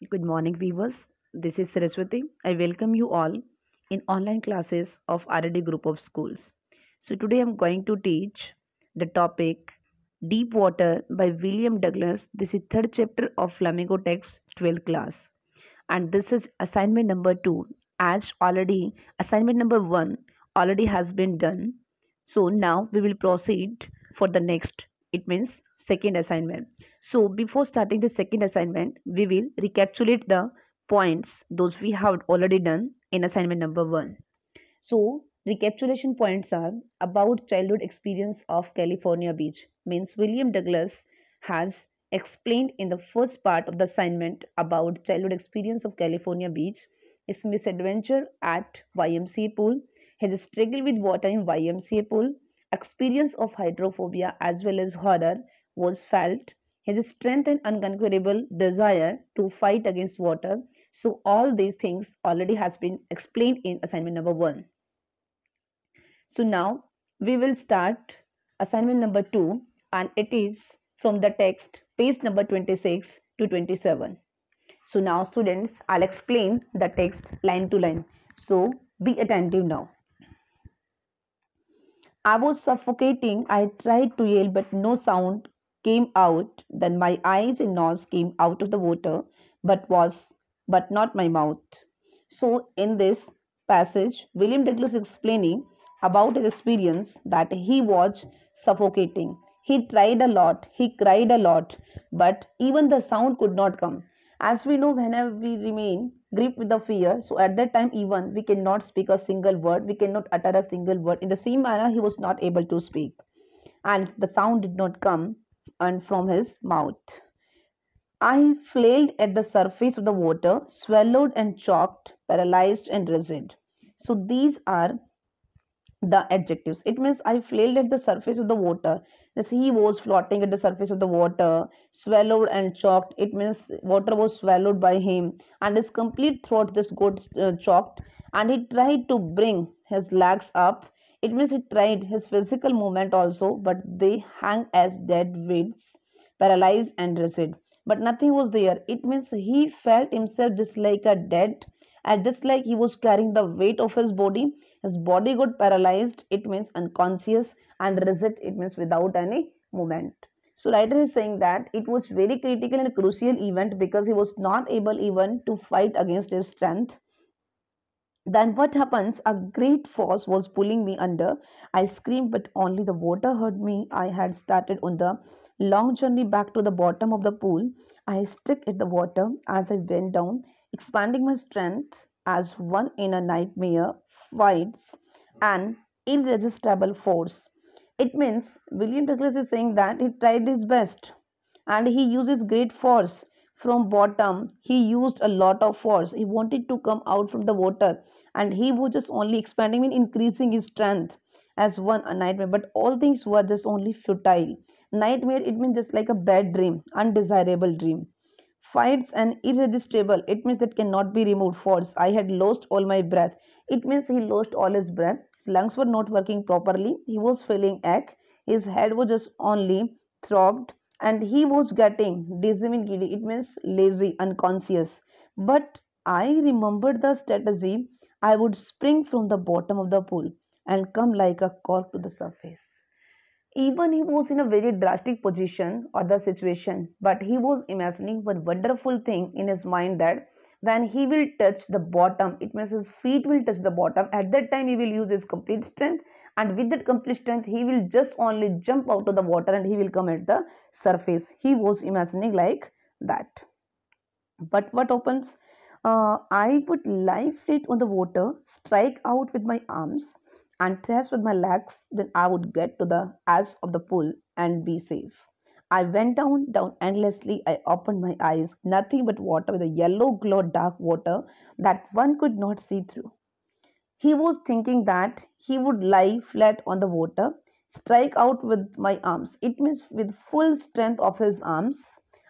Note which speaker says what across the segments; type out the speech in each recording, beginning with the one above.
Speaker 1: Good morning, viewers. This is Saraswati. I welcome you all in online classes of RD Group of Schools. So, today I'm going to teach the topic Deep Water by William Douglas. This is third chapter of Flamingo Text 12th class. And this is assignment number 2. As already, assignment number 1 already has been done. So, now we will proceed for the next. It means second assignment. So before starting the second assignment, we will recapitulate the points those we have already done in assignment number 1. So recapitulation points are about childhood experience of California beach. Means William Douglas has explained in the first part of the assignment about childhood experience of California beach, his misadventure at YMCA pool, his struggle with water in YMCA pool, experience of hydrophobia as well as horror was felt, his strength and unconquerable desire to fight against water. So all these things already has been explained in assignment number 1. So now we will start assignment number 2, and it is from the text page number 26 to 27. So now students, I'll explain the text line to line. So be attentive now. I was suffocating. I tried to yell, but no sound came out. Then my eyes and nose came out of the water, but not my mouth. So in this passage, William Douglas is explaining about his experience that he was suffocating. He tried a lot, he cried a lot, but even the sound could not come. As we know, whenever we remain gripped with the fear, so at that time even we cannot speak a single word, we cannot utter a single word. In the same manner, he was not able to speak, and the sound did not come and from his mouth. I flailed at the surface of the water, swallowed and choked, paralyzed and rigid. So these are the adjectives. It means I flailed at the surface of the water. As he was floating at the surface of the water, swallowed and choked. It means water was swallowed by him, and his complete throat just got choked. And he tried to bring his legs up. It means he tried his physical movement also, but they hung as dead weights, paralyzed and rigid. But nothing was there. It means he felt himself just like a dead, and just like he was carrying the weight of his body got paralyzed, it means unconscious, and rigid, it means without any movement. So writer is saying that it was very critical and crucial event because he was not able even to fight against his strength. Then what happens? A great force was pulling me under. I screamed, but only the water heard me. I had started on the long journey back to the bottom of the pool. I struck at the water as I went down, expanding my strength as one in a nightmare fights an irresistible force. It means William Douglas is saying that he tried his best and he uses great force from bottom. He used a lot of force. He wanted to come out from the water, and he was just only expanding and increasing his strength as one a nightmare, but all things were just only futile. Nightmare, it means just like a bad dream, undesirable dream. Fights and irresistible, it means that cannot be removed force. I had lost all my breath. It means he lost all his breath. His lungs were not working properly. He was feeling ache. His head was just only throbbed, and he was getting dizzy and giddy. It means lazy, unconscious. But I remembered the strategy. I would spring from the bottom of the pool and come like a cork to the surface. Even he was in a very drastic position or the situation, but he was imagining one wonderful thing in his mind that when he will touch the bottom, it means his feet will touch the bottom. At that time, he will use his complete strength, and with that complete strength, he will just only jump out of the water and he will come at the surface. He was imagining like that. But what happens? I would lie flat on the water, strike out with my arms, and thrash with my legs. Then I would get to the edge of the pool and be safe. I went down endlessly. I opened my eyes. Nothing but water with a yellow glow, dark water that one could not see through. He was thinking that he would lie flat on the water, strike out with my arms. It means with full strength of his arms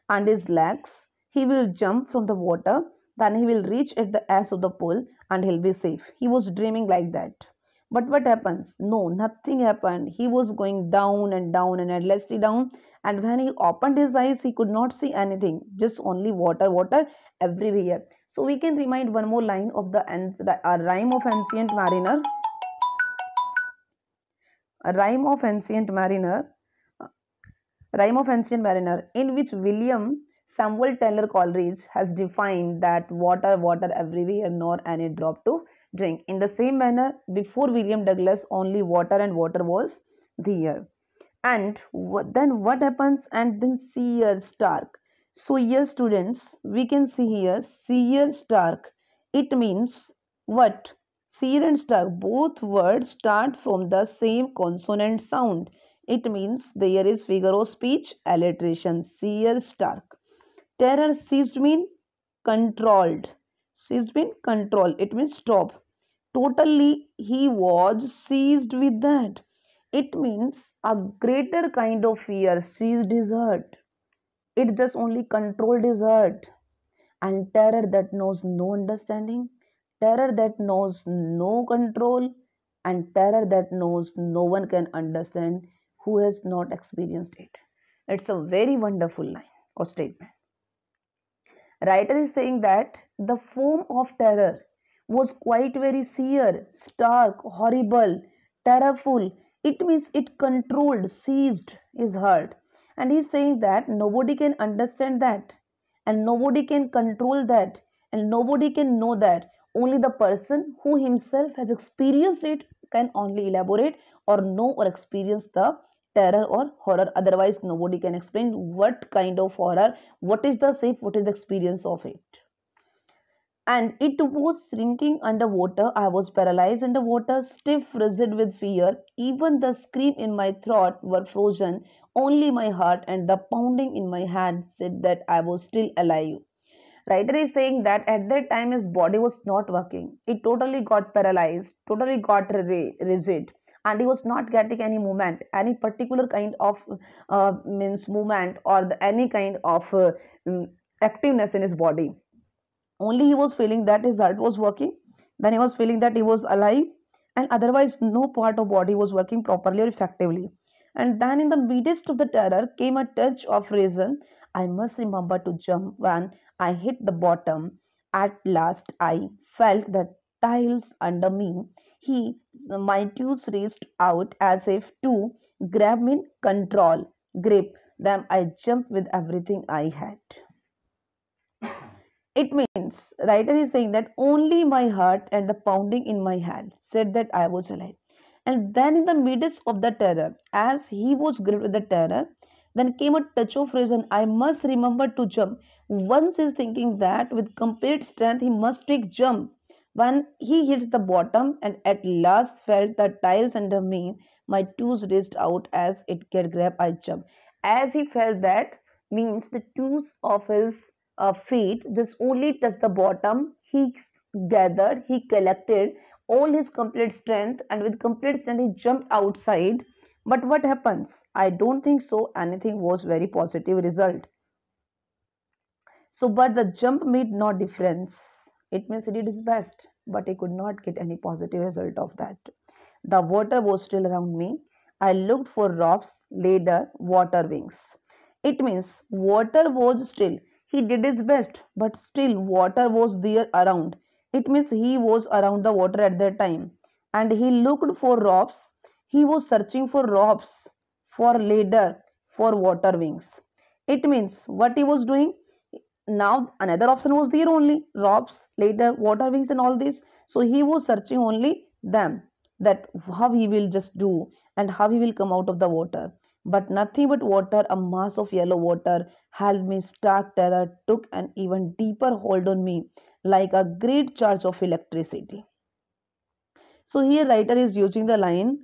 Speaker 1: and his legs, he will jump from the water, then he will reach at the edge of the pool and he'll be safe. He was dreaming like that. But what happens? No, nothing happened. He was going down and down and endlessly down, And when he opened his eyes, he could not see anything, just only water, water everywhere. So we can remind one more line of the rhyme of ancient mariner, a rhyme of ancient mariner, Rhyme of Ancient Mariner, in which William Samuel Taylor Coleridge has defined that water, water everywhere, nor any drop to drink. In the same manner, before William Douglas, only water and water was there. And then what happens? And then Seer Stark. So here, students, we can see here Seer Stark. It means what? Seer and Stark, both words start from the same consonant sound. It means there is figure of speech alliteration. Seer Stark. Terror ceased mean controlled. Ceased mean control. It means stop. Totally he was seized with that. It means a greater kind of fear seized his heart. It just only controlled his heart. And terror that knows no understanding, terror that knows no control, and terror that knows no one can understand who has not experienced it. It's a very wonderful line or statement. Writer is saying that the form of terror was quite very severe, stark, horrible, terrorful. It means it controlled, seized his heart. And he's saying that nobody can understand that, and nobody can control that, and nobody can know that. Only the person who himself has experienced it can only elaborate or know or experience the terror or horror. Otherwise, nobody can explain what kind of horror, what is the shape, what is the experience of it. And it was shrinking underwater. I was paralyzed underwater, stiff, rigid with fear. Even the scream in my throat were frozen. Only my heart and the pounding in my hand said that I was still alive. Writer is saying that at that time his body was not working. It totally got paralyzed, totally got rigid, and he was not getting any movement, any particular kind of means movement or any kind of mm, activeness in his body. Only he was feeling that his heart was working, then he was feeling that he was alive, and otherwise no part of body was working properly or effectively. And then in the midst of the terror came a touch of reason. I must remember to jump when I hit the bottom. At last I felt the tiles under me. He My toes reached out as if to grab me in control. Grip them, I jumped with everything I had. It means, writer is saying that only my heart and the pounding in my head said that I was alive. And then in the midst of the terror, as he was gripped with the terror, then came a touch of reason. I must remember to jump. Once is thinking that with complete strength he must take jump. When he hits the bottom and at last felt the tiles under me, my toes reached out as it get grab. I jump. As he felt that means the toes of his feet just only touched the bottom. He gathered, he collected all his complete strength, and with complete strength, he jumped outside. But what happens? I don't think so. Anything was very positive result. So, but the jump made no difference. It means he did his best, but he could not get any positive result of that. The water was still around me. I looked for rocks, ladder, water wings. It means water was still. He did his best, but still water was there around. It means he was around the water at that time. And he looked for ropes. He was searching for ropes, for ladder, for water wings. It means what he was doing. Now another option was there only ropes, ladder, water wings, and all this. So he was searching only them, that how he will just do and how he will come out of the water. But nothing but water, a mass of yellow water, held me. Stark terror took an even deeper hold on me, like a great charge of electricity. So here writer is using the line,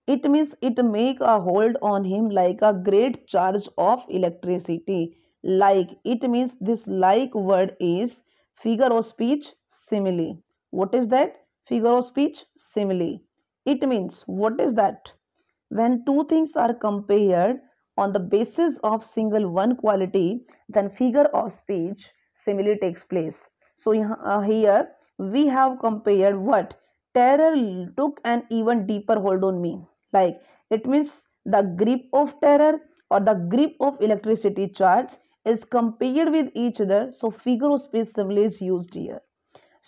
Speaker 1: it means it make a hold on him like a great charge of electricity. Like, it means this like word is figure of speech simile. What is that? Figure of speech simile. It means, what is that? When two things are compared on the basis of single one quality, then figure of speech simile takes place. So here we have compared what? Terror took an even deeper hold on me. Like, it means the grip of terror or the grip of electricity charge is compared with each other. So figure of speech simile is used here.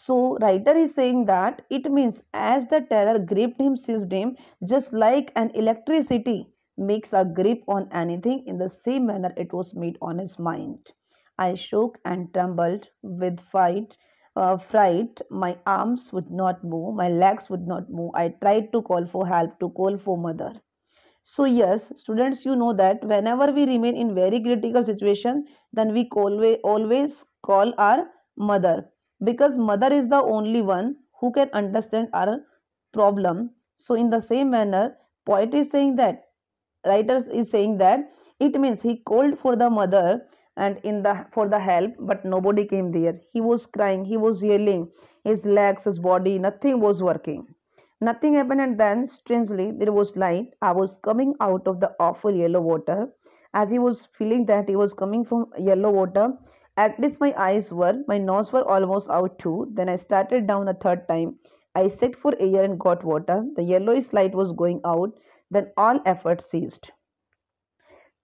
Speaker 1: So writer is saying that it means as the terror gripped him, seized him, just like an electricity makes a grip on anything, in the same manner it was made on his mind. I shook and trembled with fright. My arms would not move, my legs would not move. I tried to call for help, to call for mother. So yes, students, you know that whenever we remain in very critical situation, then we always call our mother, because mother is the only one who can understand our problem. So in the same manner, poet is saying that, writer is saying that it means he called for the mother and in the for the help, but nobody came there. He was crying, he was yelling, his legs, his body, nothing was working. Nothing happened, and then, strangely, there was light. I was coming out of the awful yellow water. As he was feeling that he was coming from yellow water, at least my nose were almost out too. Then I started down a third time. I set for air and got water. The yellowish light was going out. Then all effort ceased.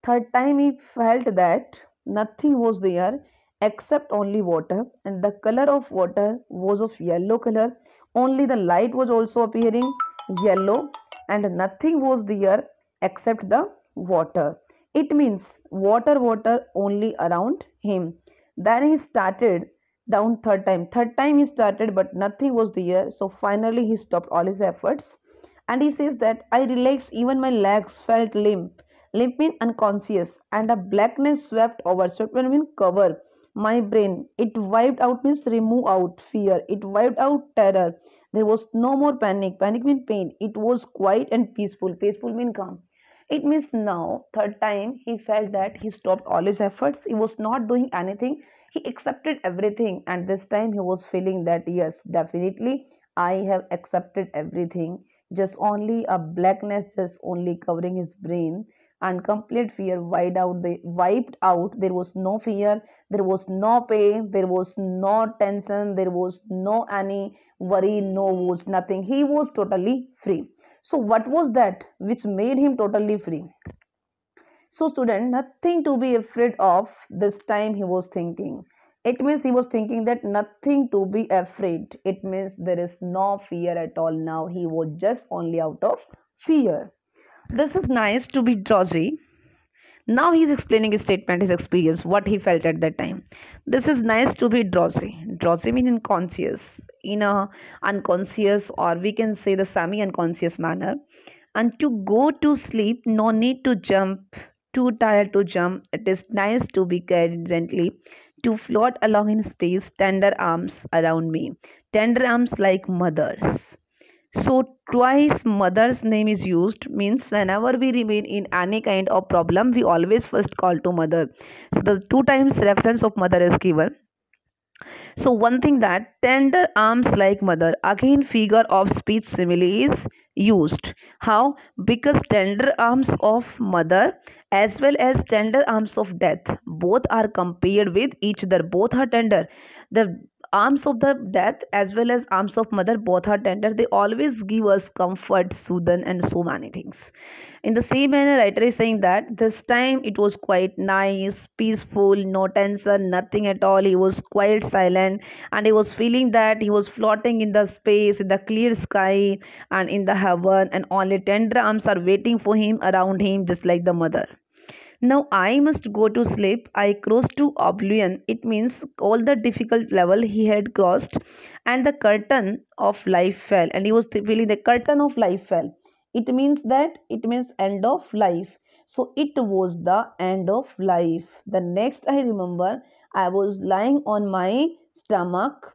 Speaker 1: Third time he felt that nothing was there except only water, and the color of water was of yellow color. Only the light was also appearing yellow, and nothing was there except the water. It means water, water only around him. Then he started down third time. Third time he started, but nothing was there. So finally he stopped all his efforts, and he says that I relaxed, even my legs felt limp. Limp means unconscious, and a blackness swept over. Swept means cover my brain. It wiped out means remove out fear. It wiped out terror. There was no more panic. Panic means pain. It was quiet and peaceful. Peaceful means calm. It means now, third time, he felt that he stopped all his efforts. He was not doing anything. He accepted everything. And this time he was feeling that, yes, definitely, I have accepted everything. Just only a blackness, just only covering his brain, and complete fear wiped out. There was no fear, there was no pain, there was no tension, there was no any worry, no was nothing. He was totally free. So what was that which made him totally free? So student, nothing to be afraid of. This time he was thinking, it means he was thinking that nothing to be afraid. It means there is no fear at all. Now he was just only out of fear. This is nice to be drowsy. Now he's explaining his statement, his experience, what he felt at that time. This is nice to be drowsy. Drowsy means unconscious, in a unconscious, or we can say the semi-unconscious manner. And to go to sleep, no need to jump, too tired to jump. It is nice to be carried gently, to float along in space, tender arms around me, tender arms like mothers. So twice mother's name is used, means whenever we remain in any kind of problem, we always first call to mother. So the two times reference of mother is given. So one thing, that tender arms like mother, again figure of speech simile is used. How? Because tender arms of mother as well as tender arms of death, both are compared with each other. Both are tender. The arms of the death as well as arms of mother, both are tender. They always give us comfort, soothe, and so many things. In the same manner, writer is saying that this time it was quite nice, peaceful, no tension, nothing at all. He was quite silent, and he was feeling that he was floating in the space, in the clear sky, and in the heaven, and only tender arms are waiting for him around him, just like the mother. Now I must go to sleep. I crossed to oblivion. It means all the difficult level he had crossed, and the curtain of life fell. And he was feeling the curtain of life fell. It means that it means end of life. So it was the end of life. The next I remember, I was lying on my stomach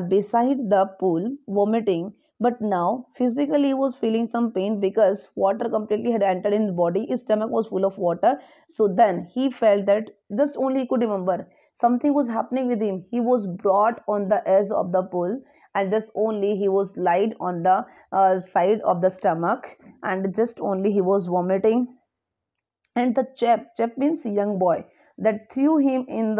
Speaker 1: beside the pool, vomiting, but now physically he was feeling some pain because water completely had entered in his body. His stomach was full of water. So then he felt that just only he could remember something was happening with him. He was brought on the edge of the pool, and just only he was laid on the side of the stomach, and just only he was vomiting. And the chap means young boy, that threw him in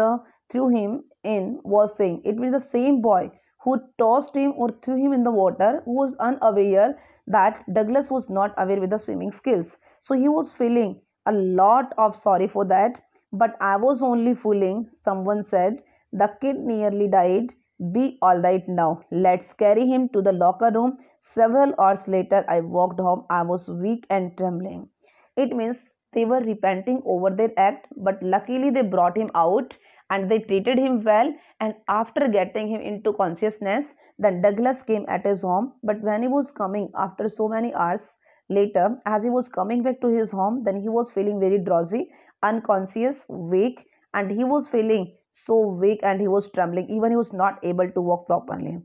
Speaker 1: was saying, it means the same boy who tossed him or threw him in the water, who was unaware that Douglas was not aware with the swimming skills. So he was feeling a lot of sorry for that, but I was only fooling. Someone said, the kid nearly died. Be alright now. Let's carry him to the locker room. Several hours later, I walked home. I was weak and trembling. It means they were repenting over their act, but luckily they brought him out and they treated him well. And after getting him into consciousness, then Douglas came at his home. But when he was coming after so many hours later, as he was coming back to his home, then he was feeling very drowsy, unconscious, weak, and he was feeling so weak and he was trembling. Even he was not able to walk properly.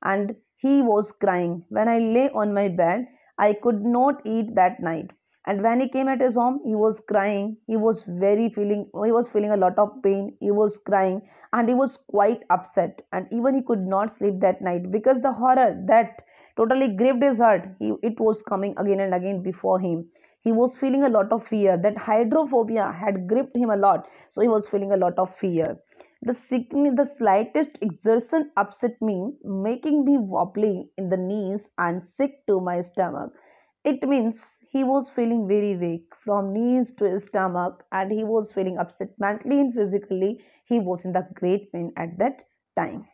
Speaker 1: And he was crying. When I lay on my bed, I could not eat that night. And when he came at his home, he was crying. He was feeling a lot of pain. He was crying and he was quite upset. And even he could not sleep that night because the horror that totally gripped his heart, it was coming again and again before him. He was feeling a lot of fear. That hydrophobia had gripped him a lot. So he was feeling a lot of fear. The slightest exertion upset me, making me wobbly in the knees and sick to my stomach. It means he was feeling very weak from knees to his stomach and he was feeling upset mentally and physically. He was in the great pain at that time.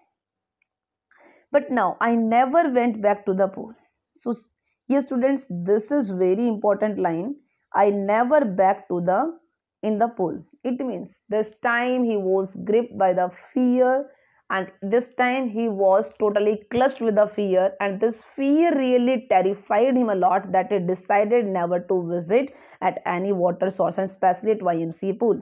Speaker 1: But now I never went back to the pool. So, yes, students, this is very important line. I never back to the in the pool. It means this time he was gripped by the fear, and this time he was totally clutched with the fear, and this fear really terrified him a lot that he decided never to visit at any water source, and especially at YMCA pool.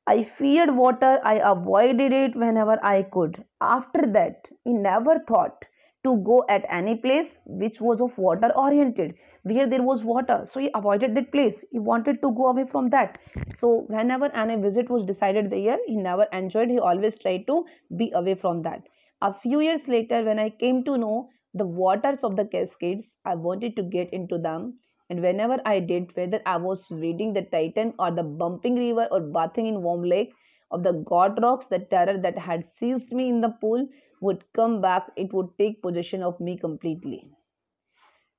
Speaker 1: I feared water, I avoided it whenever I could. After that, he never thought to go at any place which was of water oriented, where there was water. So he avoided that place. He wanted to go away from that. So whenever any visit was decided there, he never enjoyed. He always tried to be away from that. A few years later, when I came to know the waters of the Cascades, I wanted to get into them, and whenever I did, whether I was wading the Titan or the bumping river or bathing in warm lake of the god rocks, the terror that had seized me in the pool would come back. It would take possession of me completely.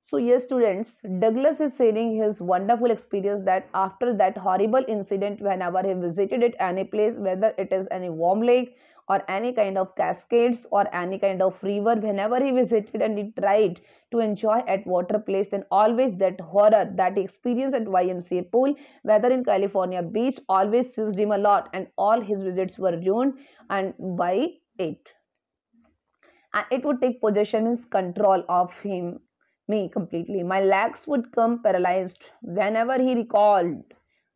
Speaker 1: So, yes, students, Douglas is sharing his wonderful experience that after that horrible incident, whenever he visited at any place, whether it is any warm lake or any kind of cascades or any kind of river, whenever he visited and he tried to enjoy at water place, then always that horror that he experienced at YMCA pool, whether in California beach, always seized him a lot, and all his visits were ruined and by it, and it would take possession means control of him me completely. My legs would come paralyzed whenever he recalled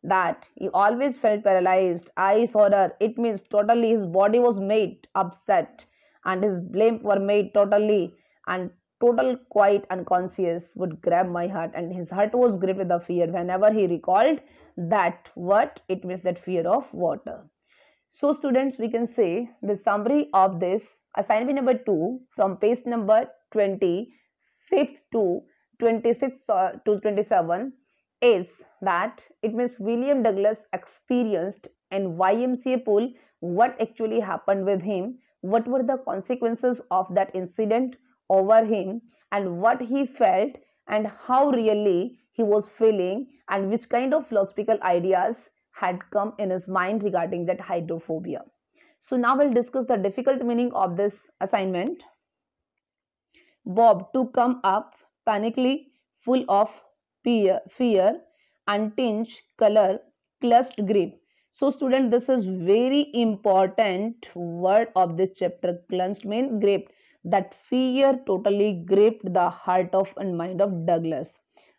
Speaker 1: that. He always felt paralyzed. Eyes horror. It means totally his body was made upset and his limbs were made totally and total quite unconscious would grab my heart, and his heart was gripped with the fear whenever he recalled that what it means, that fear of water. So students, we can say the summary of this assignment number 2 from page number 25th to 26th to 27 is that it means William Douglas experienced in YMCA pool what actually happened with him, what were the consequences of that incident over him, and what he felt and how really he was feeling, and which kind of philosophical ideas had come in his mind regarding that hydrophobia. So now we'll discuss the difficult meaning of this assignment. Bob to come up panically, full of fear, untinged color, clutched grip. So student, this is very important word of this chapter. Clutched means gripped. That fear totally gripped the heart of and mind of Douglas.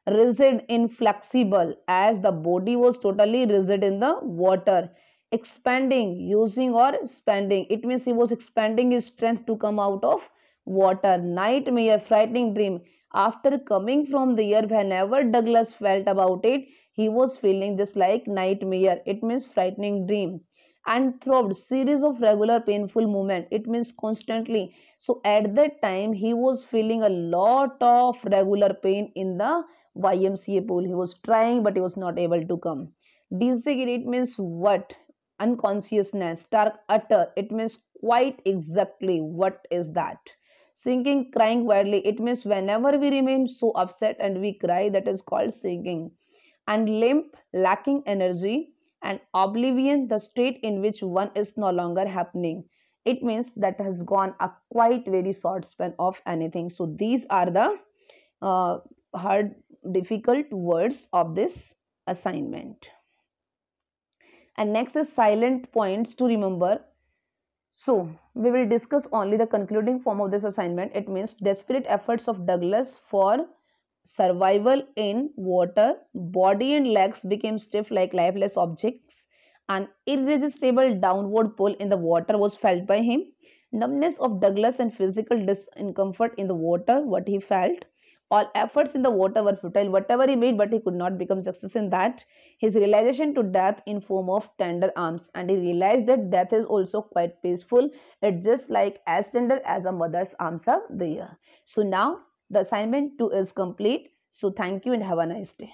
Speaker 1: Rigid, inflexible, as the body was totally rigid in the water. Expanding, using or spending. It means he was expanding his strength to come out of water. Nightmare, frightening dream. After coming from the air, whenever Douglas felt about it, he was feeling this like nightmare. It means frightening dream. And throbbed, series of regular painful movement. It means constantly. So at that time, he was feeling a lot of regular pain in the YMCA pool. He was trying, but he was not able to come. Dizzy, it means what? Unconsciousness. Stark, utter. It means quite exactly what is that. Singing, crying wildly. It means whenever we remain so upset and we cry, that is called singing. and limp, lacking energy, and oblivion, the state in which one is no longer happening. It means that has gone a quite very short span of anything. So these are the uh, hard, difficult words of this assignment. And next is silent points to remember. So, we will discuss only the concluding form of this assignment. It means desperate efforts of Douglas for survival in water. Body and legs became stiff like lifeless objects. An irresistible downward pull in the water was felt by him. Numbness of Douglas and physical discomfort in the water, what he felt. All efforts in the water were futile. Whatever he made, but he could not become success in that. His realization to death in form of tender arms, and he realized that death is also quite peaceful. It's just like as tender as a mother's arms are there. So now the assignment 2 is complete. So thank you and have a nice day.